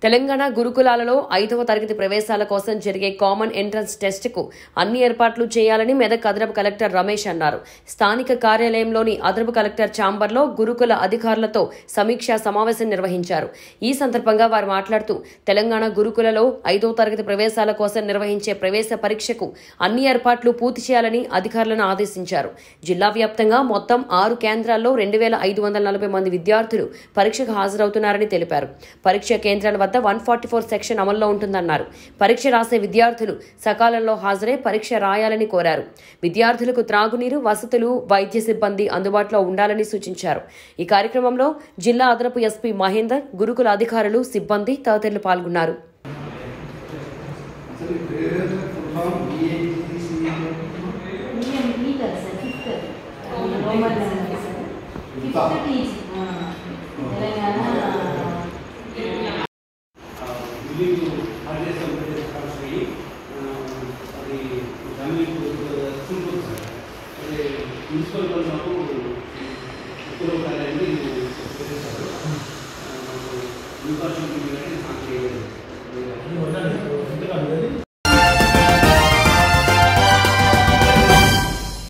తెలంగాణ గురుకులాలలో 5వ తరగతి ప్రవేశాల కోసం జరిగే కామన్ ఎంట్రన్స్ టెస్టుకు అన్ని ఏర్పాట్లు చేయాలని మెదక్ అదనపు కలెక్టర్ రమేష్ అన్నారు. స్థానిక కార్యాలయంలోని అదనపు కలెక్టర్ ఛాంబర్లో గురుకుల అధికారులతో సమీక్షా సమావేశం నిర్వహించారు. ఈ సందర్భంగా వారు మాట్లాడుతూ తెలంగాణ గురుకులలో 5వ తరగతి ప్రవేశాల కోసం నిర్వహించే ప్రవేశ పరీక్షకు అన్ని ఏర్పాట్లు పూర్తి చేయాలని అధికారులను ఆదేశించారు. జిల్లా వ్యాప్తంగా మొత్తం 6 కేంద్రాల్లో 2540 మంది విద్యార్థులు పరీక్షకు హాజరవుతున్నారని తెలిపారు. పరీక్ష కేంద్రాల వద్ద 144 సెక్షన్ అమల్లో ఉంటుందన్నారు. పరీక్ష రాసే విద్యార్థులు సకాలంలో హాజరై పరీక్ష రాయాలని కోరారు. విద్యార్థులకు త్రాగునీరు, వసతులు, వైద్య సిబ్బంది అందుబాటులో ఉండాలని సూచించారు. ఈ కార్యక్రమంలో జిల్లా అదనపు ఎస్పీ మహేందర్, గురుకుల అధికారులు, సిబ్బంది తదితరులు పాల్గొన్నారు. మున్సిపల్ మాకు ఉత్తరకాలండి ఇన్ఫర్మేషన్